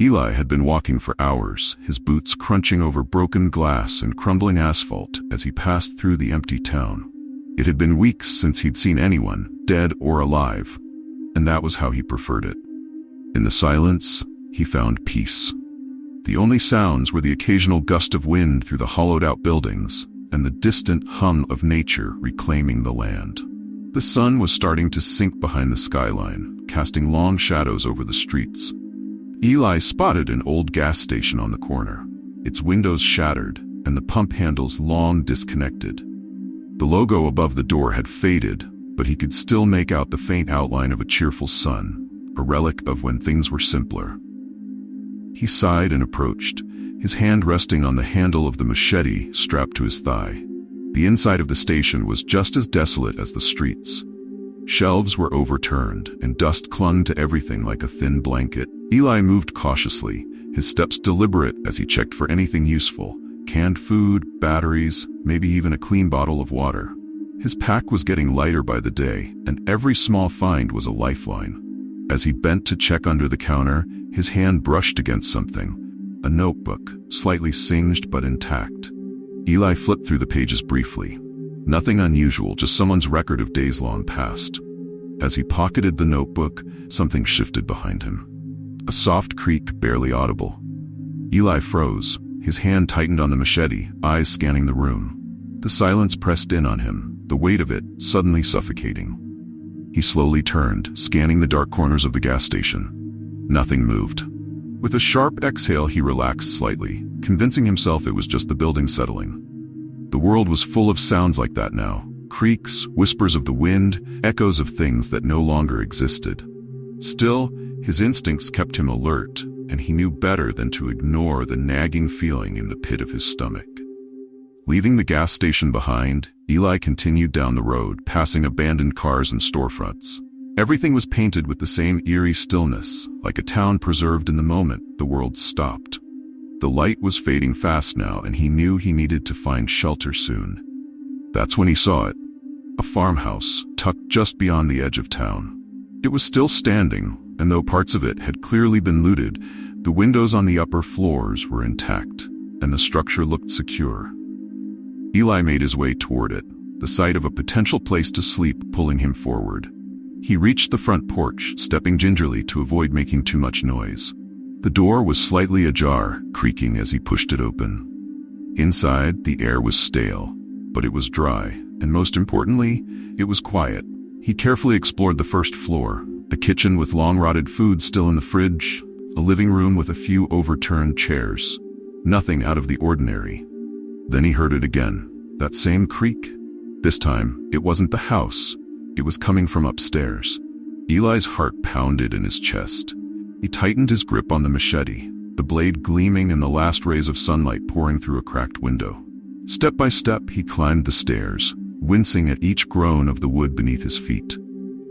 Eli had been walking for hours, his boots crunching over broken glass and crumbling asphalt as he passed through the empty town. It had been weeks since he'd seen anyone, dead or alive, and that was how he preferred it. In the silence, he found peace. The only sounds were the occasional gust of wind through the hollowed-out buildings and the distant hum of nature reclaiming the land. The sun was starting to sink behind the skyline, casting long shadows over the streets. Eli spotted an old gas station on the corner, its windows shattered and the pump handles long disconnected. The logo above the door had faded, but he could still make out the faint outline of a cheerful sun, a relic of when things were simpler. He sighed and approached, his hand resting on the handle of the machete strapped to his thigh. The inside of the station was just as desolate as the streets. Shelves were overturned, and dust clung to everything like a thin blanket. Eli moved cautiously, his steps deliberate as he checked for anything useful: canned food, batteries, maybe even a clean bottle of water. His pack was getting lighter by the day, and every small find was a lifeline. As he bent to check under the counter, his hand brushed against something: a notebook, slightly singed but intact. Eli flipped through the pages briefly. Nothing unusual, just someone's record of days long past. As he pocketed the notebook, something shifted behind him. A soft creak, barely audible. Eli froze, his hand tightened on the machete, eyes scanning the room. The silence pressed in on him, the weight of it suddenly suffocating. He slowly turned, scanning the dark corners of the gas station. Nothing moved. With a sharp exhale, he relaxed slightly, convincing himself it was just the building settling. The world was full of sounds like that now: creaks, whispers of the wind, echoes of things that no longer existed. Still, his instincts kept him alert, and he knew better than to ignore the nagging feeling in the pit of his stomach. Leaving the gas station behind, Eli continued down the road, passing abandoned cars and storefronts. Everything was painted with the same eerie stillness, like a town preserved in the moment the world stopped. The light was fading fast now, and he knew he needed to find shelter soon. That's when he saw it: a farmhouse tucked just beyond the edge of town. It was still standing, and though parts of it had clearly been looted, the windows on the upper floors were intact, and the structure looked secure. Eli made his way toward it, the sight of a potential place to sleep pulling him forward. He reached the front porch, stepping gingerly to avoid making too much noise. The door was slightly ajar, creaking as he pushed it open. Inside, the air was stale, but it was dry, and most importantly, it was quiet. He carefully explored the first floor: a kitchen with long-rotted food still in the fridge, a living room with a few overturned chairs. Nothing out of the ordinary. Then he heard it again, that same creak. This time, it wasn't the house. It was coming from upstairs. Eli's heart pounded in his chest. He tightened his grip on the machete, the blade gleaming and the last rays of sunlight pouring through a cracked window. Step by step, he climbed the stairs, wincing at each groan of the wood beneath his feet.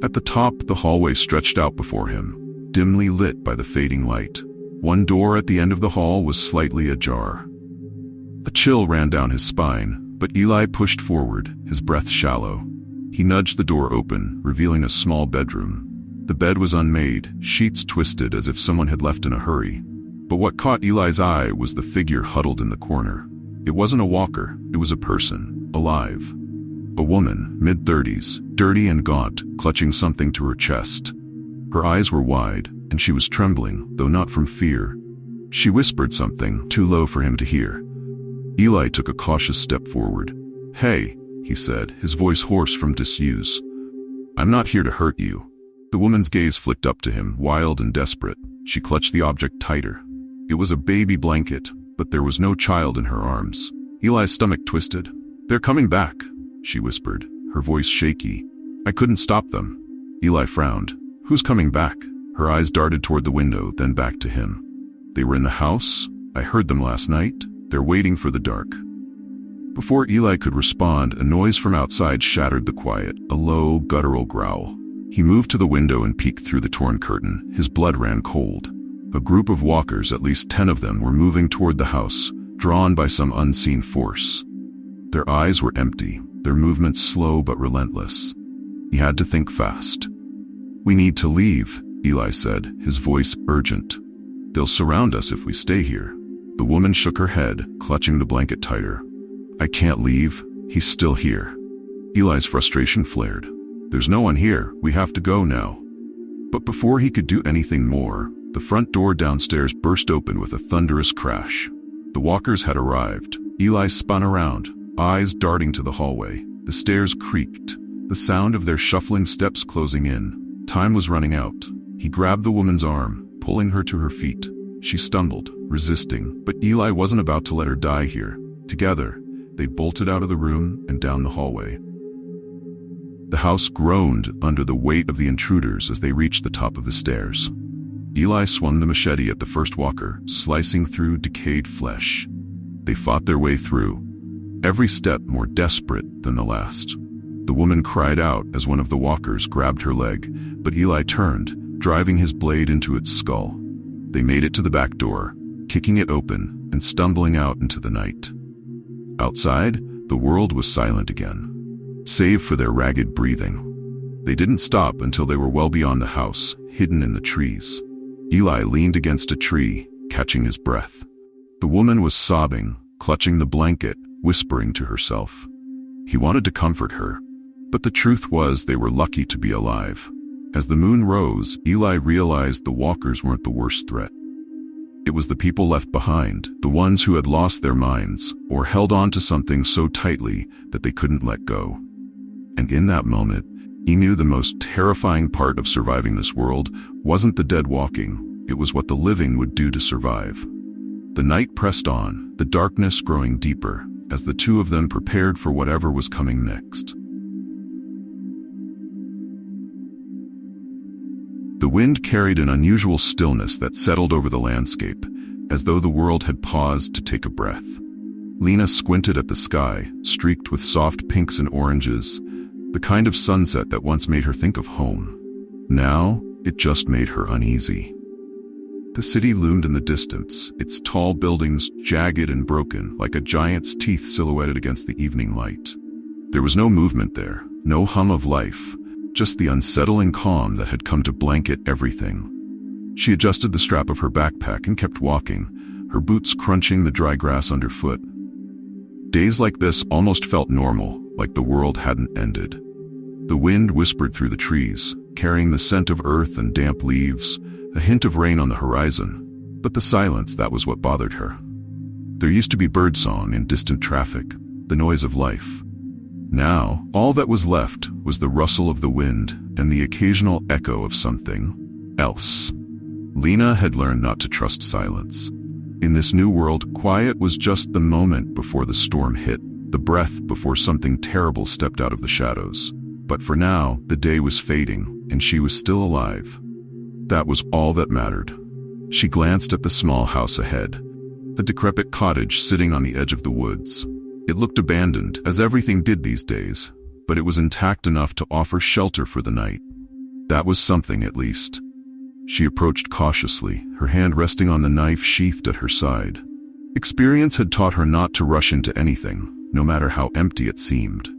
At the top, the hallway stretched out before him, dimly lit by the fading light. One door at the end of the hall was slightly ajar. A chill ran down his spine, but Eli pushed forward, his breath shallow. He nudged the door open, revealing a small bedroom. The bed was unmade, sheets twisted as if someone had left in a hurry. But what caught Eli's eye was the figure huddled in the corner. It wasn't a walker, it was a person, alive. A woman, mid-30s, dirty and gaunt, clutching something to her chest. Her eyes were wide, and she was trembling, though not from fear. She whispered something, too low for him to hear. Eli took a cautious step forward. "Hey," he said, his voice hoarse from disuse. "I'm not here to hurt you." The woman's gaze flicked up to him, wild and desperate. She clutched the object tighter. It was a baby blanket, but there was no child in her arms. Eli's stomach twisted. "They're coming back," she whispered, her voice shaky. "I couldn't stop them." Eli frowned. "Who's coming back?" Her eyes darted toward the window, then back to him. "They were in the house. I heard them last night. They're waiting for the dark." Before Eli could respond, a noise from outside shattered the quiet, a low, guttural growl. He moved to the window and peeked through the torn curtain. His blood ran cold. A group of walkers, at least 10 of them, were moving toward the house, drawn by some unseen force. Their eyes were empty, their movements slow but relentless. He had to think fast. "We need to leave," Eli said, his voice urgent. They'll surround us if we stay here. The woman shook her head, clutching the blanket tighter. I can't leave. He's still here. Eli's frustration flared. There's no one here. We have to go now. But before he could do anything more, the front door downstairs burst open with a thunderous crash. The walkers had arrived. Eli spun around, eyes darting to the hallway. The stairs creaked, the sound of their shuffling steps closing in. Time was running out. He grabbed the woman's arm, pulling her to her feet. She stumbled, resisting, but Eli wasn't about to let her die here. Together, they bolted out of the room and down the hallway. The house groaned under the weight of the intruders as they reached the top of the stairs. Eli swung the machete at the first walker, slicing through decayed flesh. They fought their way through, every step more desperate than the last. The woman cried out as one of the walkers grabbed her leg, but Eli turned, driving his blade into its skull. They made it to the back door, kicking it open and stumbling out into the night. Outside, the world was silent again, save for their ragged breathing. They didn't stop until they were well beyond the house, hidden in the trees. Eli leaned against a tree, catching his breath. The woman was sobbing, clutching the blanket, whispering to herself. He wanted to comfort her, but the truth was they were lucky to be alive. As the moon rose, Eli realized the walkers weren't the worst threat. It was the people left behind, the ones who had lost their minds, or held on to something so tightly that they couldn't let go. And in that moment, he knew the most terrifying part of surviving this world wasn't the dead walking, it was what the living would do to survive. The night pressed on, the darkness growing deeper, as the two of them prepared for whatever was coming next. The wind carried an unusual stillness that settled over the landscape, as though the world had paused to take a breath. Lena squinted at the sky, streaked with soft pinks and oranges, the kind of sunset that once made her think of home. Now, it just made her uneasy. The city loomed in the distance, its tall buildings jagged and broken, like a giant's teeth silhouetted against the evening light. There was no movement there, no hum of life, just the unsettling calm that had come to blanket everything. She adjusted the strap of her backpack and kept walking, her boots crunching the dry grass underfoot. Days like this almost felt normal, like the world hadn't ended. The wind whispered through the trees, carrying the scent of earth and damp leaves, a hint of rain on the horizon. But the silence, that was what bothered her. There used to be birdsong and distant traffic, the noise of life. Now, all that was left was the rustle of the wind and the occasional echo of something else. Lena had learned not to trust silence. In this new world, quiet was just the moment before the storm hit, the breath before something terrible stepped out of the shadows. But for now, the day was fading, and she was still alive. That was all that mattered. She glanced at the small house ahead, the decrepit cottage sitting on the edge of the woods. It looked abandoned, as everything did these days, but it was intact enough to offer shelter for the night. That was something, at least. She approached cautiously, her hand resting on the knife sheathed at her side. Experience had taught her not to rush into anything, no matter how empty it seemed.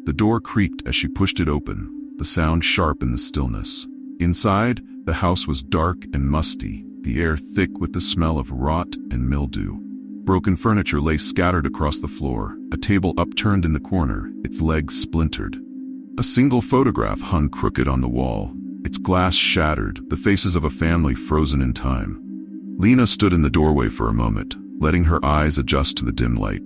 The door creaked as she pushed it open, the sound sharp in the stillness. Inside, the house was dark and musty, the air thick with the smell of rot and mildew. Broken furniture lay scattered across the floor, a table upturned in the corner, its legs splintered. A single photograph hung crooked on the wall, its glass shattered, the faces of a family frozen in time. Lena stood in the doorway for a moment, letting her eyes adjust to the dim light.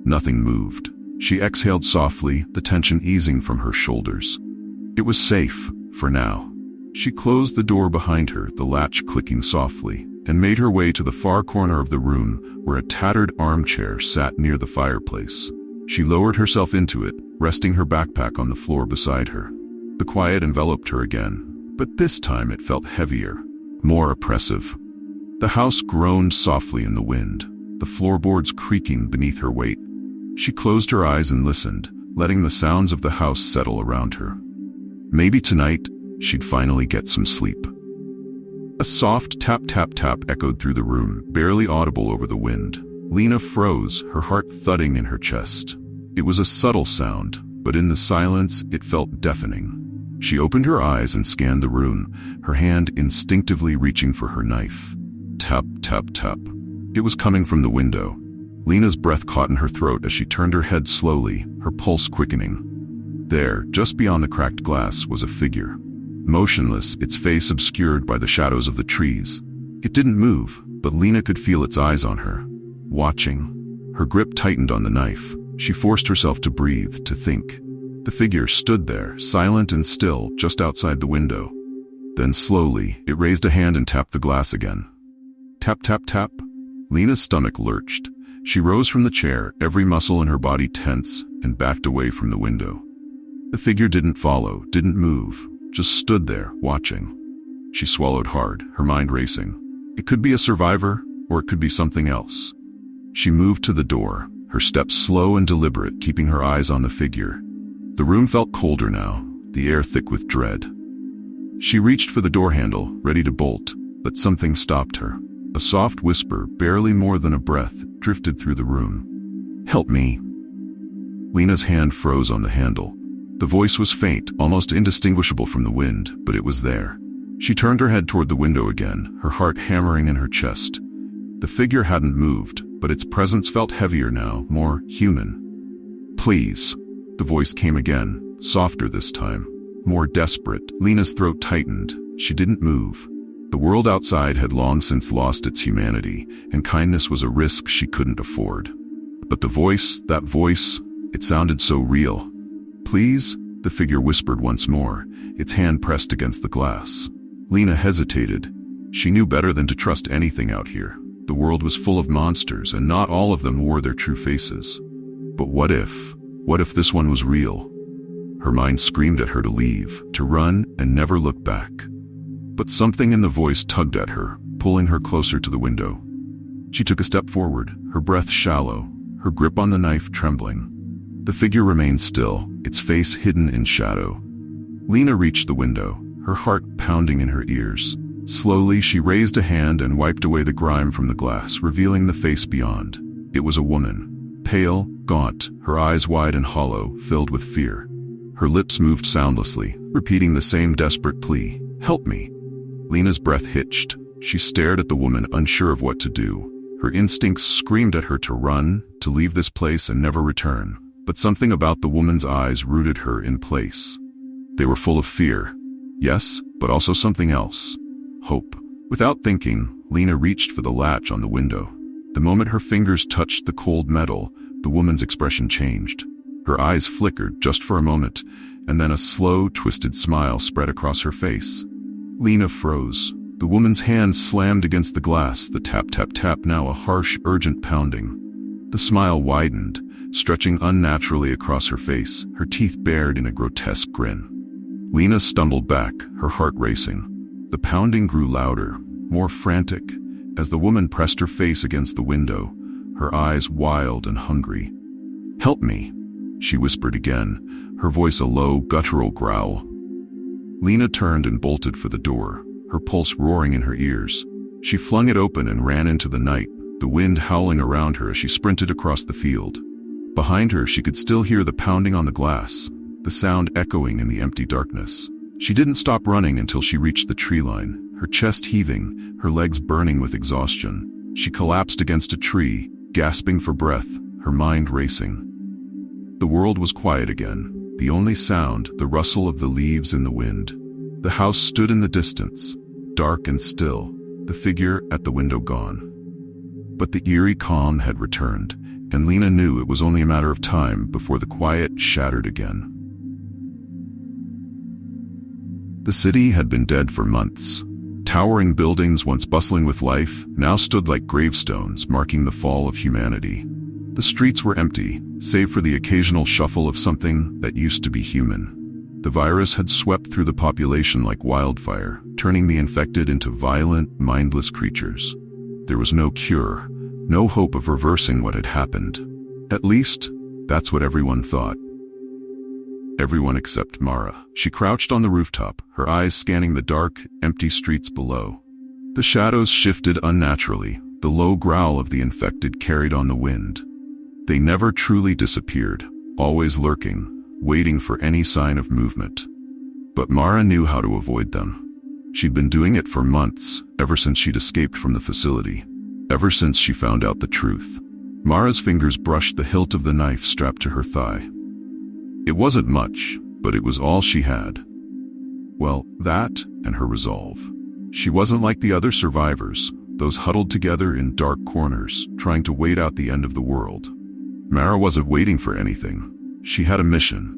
Nothing moved. She exhaled softly, the tension easing from her shoulders. It was safe, for now. She closed the door behind her, the latch clicking softly, and made her way to the far corner of the room where a tattered armchair sat near the fireplace. She lowered herself into it, resting her backpack on the floor beside her. The quiet enveloped her again, but this time it felt heavier, more oppressive. The house groaned softly in the wind, the floorboards creaking beneath her weight. She closed her eyes and listened, letting the sounds of the house settle around her. Maybe tonight, she'd finally get some sleep. A soft tap-tap-tap echoed through the room, barely audible over the wind. Lena froze, her heart thudding in her chest. It was a subtle sound, but in the silence, it felt deafening. She opened her eyes and scanned the room, her hand instinctively reaching for her knife. tap, tap, tap. It was coming from the window. Lena's breath caught in her throat as she turned her head slowly, her pulse quickening. There, just beyond the cracked glass, was a figure. Motionless, its face obscured by the shadows of the trees. It didn't move, but Lena could feel its eyes on her, watching. Her grip tightened on the knife. She forced herself to breathe, to think. The figure stood there, silent and still, just outside the window. Then slowly, it raised a hand and tapped the glass again. Tap, tap, tap. Lena's stomach lurched. She rose from the chair, every muscle in her body tense, and backed away from the window. The figure didn't follow, didn't move, just stood there, watching. She swallowed hard, her mind racing. It could be a survivor, or it could be something else. She moved to the door, her steps slow and deliberate, keeping her eyes on the figure. The room felt colder now, the air thick with dread. She reached for the door handle, ready to bolt, but something stopped her. A soft whisper, barely more than a breath, drifted through the room. "Help me." Lena's hand froze on the handle. The voice was faint, almost indistinguishable from the wind, but it was there. She turned her head toward the window again, her heart hammering in her chest. The figure hadn't moved, but its presence felt heavier now, more human. "Please." The voice came again, softer this time, more desperate. Lena's throat tightened. She didn't move. The world outside had long since lost its humanity, and kindness was a risk she couldn't afford. But the voice, that voice, it sounded so real. "Please?" the figure whispered once more, its hand pressed against the glass. Lena hesitated. She knew better than to trust anything out here. The world was full of monsters, and not all of them wore their true faces. But what if? What if this one was real? Her mind screamed at her to leave, to run, and never look back. But something in the voice tugged at her, pulling her closer to the window. She took a step forward, her breath shallow, her grip on the knife trembling. The figure remained still, its face hidden in shadow. Lena reached the window, her heart pounding in her ears. Slowly, she raised a hand and wiped away the grime from the glass, revealing the face beyond. It was a woman. Pale, gaunt, her eyes wide and hollow, filled with fear. Her lips moved soundlessly, repeating the same desperate plea, "Help me." Lena's breath hitched. She stared at the woman, unsure of what to do. Her instincts screamed at her to run, to leave this place and never return. But something about the woman's eyes rooted her in place. They were full of fear. Yes, but also something else. Hope. Without thinking, Lena reached for the latch on the window. The moment her fingers touched the cold metal, the woman's expression changed. Her eyes flickered just for a moment, and then a slow, twisted smile spread across her face. Lena froze. The woman's hand slammed against the glass, the tap, tap, tap, now a harsh, urgent pounding. The smile widened, stretching unnaturally across her face, her teeth bared in a grotesque grin. Lena stumbled back, her heart racing. The pounding grew louder, more frantic, as the woman pressed her face against the window, her eyes wild and hungry. "Help me," she whispered again, her voice a low, guttural growl. Lena turned and bolted for the door, her pulse roaring in her ears. She flung it open and ran into the night, the wind howling around her as she sprinted across the field. Behind her, she could still hear the pounding on the glass, the sound echoing in the empty darkness. She didn't stop running until she reached the tree line, her chest heaving, her legs burning with exhaustion. She collapsed against a tree, gasping for breath, her mind racing. The world was quiet again, the only sound, the rustle of the leaves in the wind. The house stood in the distance, dark and still, the figure at the window gone. But the eerie calm had returned, and Lena knew it was only a matter of time before the quiet shattered again. The city had been dead for months. Towering buildings once bustling with life now stood like gravestones marking the fall of humanity. The streets were empty, save for the occasional shuffle of something that used to be human. The virus had swept through the population like wildfire, turning the infected into violent, mindless creatures. There was no cure, no hope of reversing what had happened. At least, that's what everyone thought. Everyone except Mara. She crouched on the rooftop, her eyes scanning the dark, empty streets below. The shadows shifted unnaturally, the low growl of the infected carried on the wind. They never truly disappeared, always lurking, waiting for any sign of movement. But Mara knew how to avoid them. She'd been doing it for months, ever since she'd escaped from the facility. Ever since she found out the truth. Mara's fingers brushed the hilt of the knife strapped to her thigh. It wasn't much, but it was all she had. Well, that and her resolve. She wasn't like the other survivors, those huddled together in dark corners, trying to wait out the end of the world. Mara wasn't waiting for anything. She had a mission.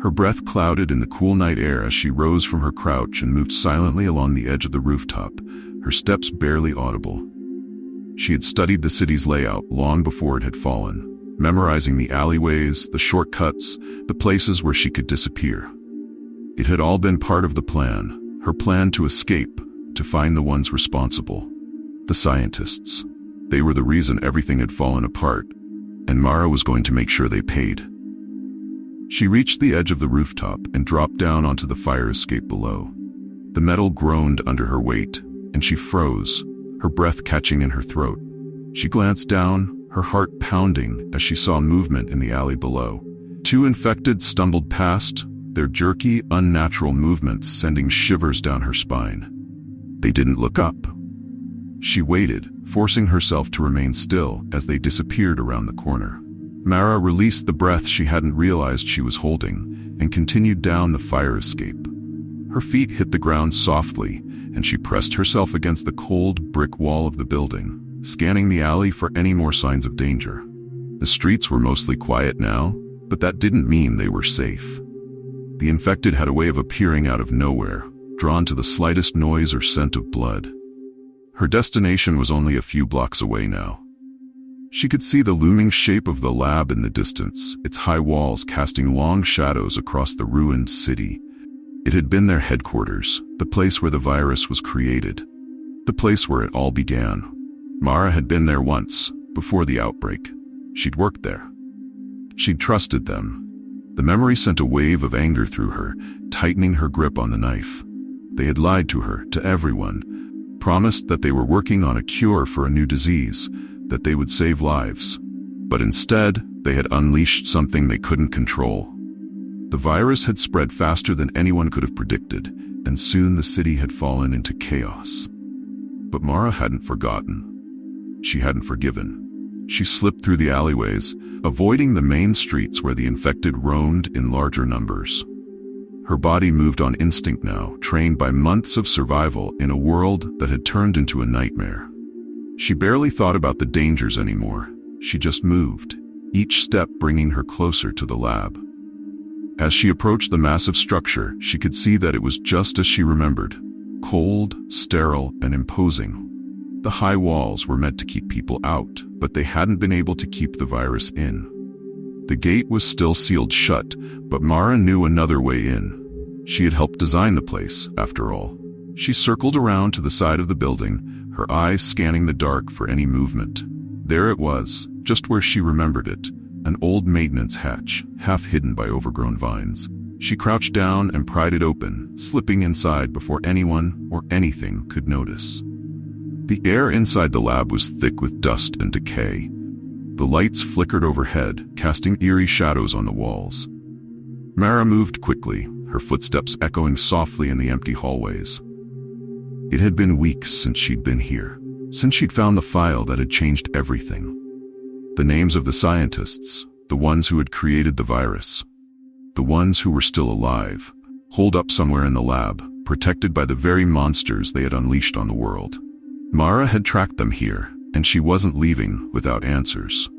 Her breath clouded in the cool night air as she rose from her crouch and moved silently along the edge of the rooftop, her steps barely audible. She had studied the city's layout long before it had fallen, memorizing the alleyways, the shortcuts, the places where she could disappear. It had all been part of the plan, her plan to escape, to find the ones responsible. The scientists. They were the reason everything had fallen apart, and Mara was going to make sure they paid. She reached the edge of the rooftop and dropped down onto the fire escape below. The metal groaned under her weight, and she froze, her breath catching in her throat. She glanced down, her heart pounding as she saw movement in the alley below. 2 infected stumbled past, their jerky, unnatural movements sending shivers down her spine. They didn't look up. She waited, forcing herself to remain still as they disappeared around the corner. Mara released the breath she hadn't realized she was holding and continued down the fire escape. Her feet hit the ground softly, and she pressed herself against the cold brick wall of the building, scanning the alley for any more signs of danger. The streets were mostly quiet now, but that didn't mean they were safe. The infected had a way of appearing out of nowhere, drawn to the slightest noise or scent of blood. Her destination was only a few blocks away now. She could see the looming shape of the lab in the distance, its high walls casting long shadows across the ruined city. It had been their headquarters, the place where the virus was created, the place where it all began. Mara had been there once, before the outbreak. She'd worked there. She'd trusted them. The memory sent a wave of anger through her, tightening her grip on the knife. They had lied to her, to everyone, promised that they were working on a cure for a new disease, that they would save lives. But instead, they had unleashed something they couldn't control. The virus had spread faster than anyone could have predicted, and soon the city had fallen into chaos. But Mara hadn't forgotten. She hadn't forgiven. She slipped through the alleyways, avoiding the main streets where the infected roamed in larger numbers. Her body moved on instinct now, trained by months of survival in a world that had turned into a nightmare. She barely thought about the dangers anymore. She just moved, each step bringing her closer to the lab. As she approached the massive structure, she could see that it was just as she remembered, cold, sterile, and imposing. The high walls were meant to keep people out, but they hadn't been able to keep the virus in. The gate was still sealed shut, but Mara knew another way in. She had helped design the place, after all. She circled around to the side of the building, her eyes scanning the dark for any movement. There it was, just where she remembered it, an old maintenance hatch, half hidden by overgrown vines. She crouched down and pried it open, slipping inside before anyone or anything could notice. The air inside the lab was thick with dust and decay. The lights flickered overhead, casting eerie shadows on the walls. Mara moved quickly, her footsteps echoing softly in the empty hallways. It had been weeks since she'd been here, since she'd found the file that had changed everything. The names of the scientists, the ones who had created the virus, the ones who were still alive, holed up somewhere in the lab, protected by the very monsters they had unleashed on the world. Mara had tracked them here, and she wasn't leaving without answers.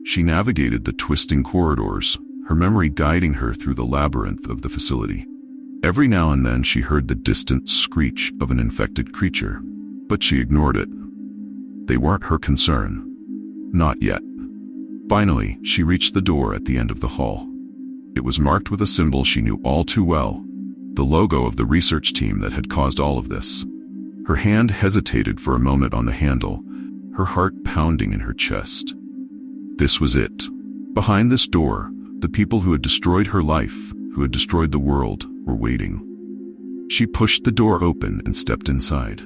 She navigated the twisting corridors, her memory guiding her through the labyrinth of the facility. Every now and then she heard the distant screech of an infected creature, but she ignored it. They weren't her concern. Not yet. Finally, she reached the door at the end of the hall. It was marked with a symbol she knew all too well, the logo of the research team that had caused all of this. Her hand hesitated for a moment on the handle, her heart pounding in her chest. This was it. Behind this door, the people who had destroyed her life, who had destroyed the world, were waiting. She pushed the door open and stepped inside.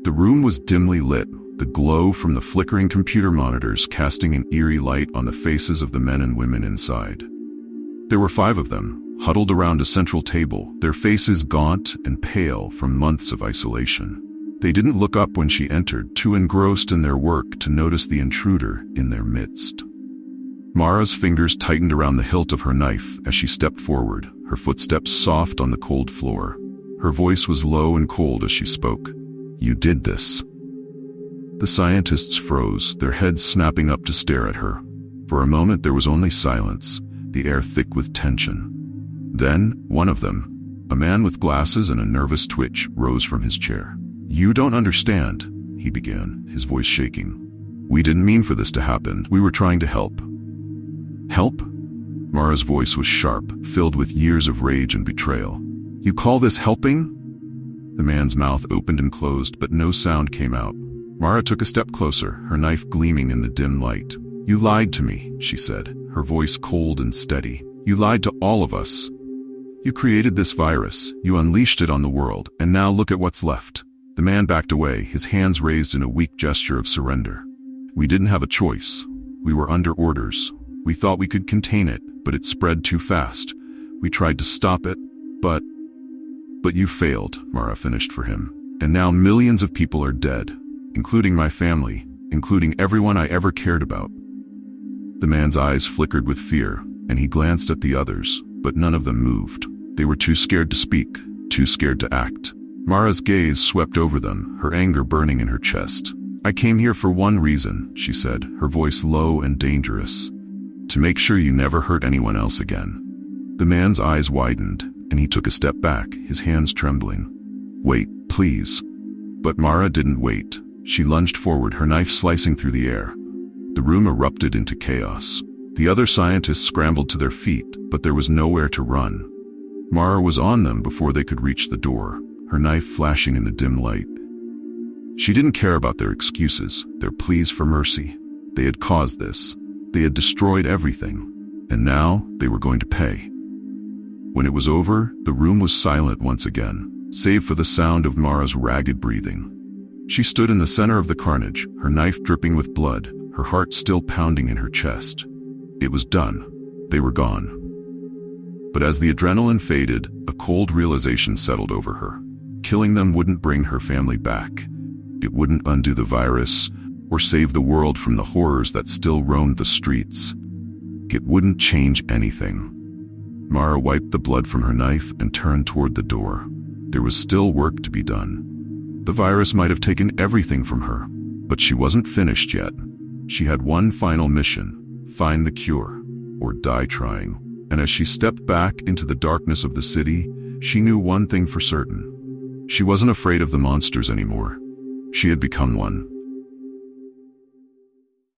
The room was dimly lit, the glow from the flickering computer monitors casting an eerie light on the faces of the men and women inside. There were 5 of them, huddled around a central table, their faces gaunt and pale from months of isolation. They didn't look up when she entered, too engrossed in their work to notice the intruder in their midst. Mara's fingers tightened around the hilt of her knife as she stepped forward, her footsteps soft on the cold floor. Her voice was low and cold as she spoke. "You did this." The scientists froze, their heads snapping up to stare at her. For a moment there was only silence, the air thick with tension. Then, one of them, a man with glasses and a nervous twitch, rose from his chair. "You don't understand," he began, his voice shaking. "We didn't mean for this to happen. We were trying to help." "Help?" Mara's voice was sharp, filled with years of rage and betrayal. "You call this helping?" The man's mouth opened and closed, but no sound came out. Mara took a step closer, her knife gleaming in the dim light. "You lied to me," she said, her voice cold and steady. "You lied to all of us. You created this virus, you unleashed it on the world, and now look at what's left." The man backed away, his hands raised in a weak gesture of surrender. "We didn't have a choice. We were under orders. We thought we could contain it, but it spread too fast. We tried to stop it, but you failed," Mara finished for him. "And now millions of people are dead, including my family, including everyone I ever cared about." The man's eyes flickered with fear, and he glanced at the others, but none of them moved. They were too scared to speak, too scared to act. Mara's gaze swept over them, her anger burning in her chest. "I came here for one reason," she said, her voice low and dangerous. "To make sure you never hurt anyone else again." The man's eyes widened, and he took a step back, his hands trembling. "Wait, please." But Mara didn't wait. She lunged forward, her knife slicing through the air. The room erupted into chaos. The other scientists scrambled to their feet, but there was nowhere to run. Mara was on them before they could reach the door, her knife flashing in the dim light. She didn't care about their excuses, their pleas for mercy. They had caused this. They had destroyed everything. And now they were going to pay. When it was over, the room was silent once again, save for the sound of Mara's ragged breathing. She stood in the center of the carnage, her knife dripping with blood, her heart still pounding in her chest. It was done. They were gone. But as the adrenaline faded, a cold realization settled over her. Killing them wouldn't bring her family back. It wouldn't undo the virus, or save the world from the horrors that still roamed the streets. It wouldn't change anything. Mara wiped the blood from her knife and turned toward the door. There was still work to be done. The virus might have taken everything from her, but she wasn't finished yet. She had one final mission: find the cure, or die trying. And as she stepped back into the darkness of the city, she knew one thing for certain. She wasn't afraid of the monsters anymore. She had become one.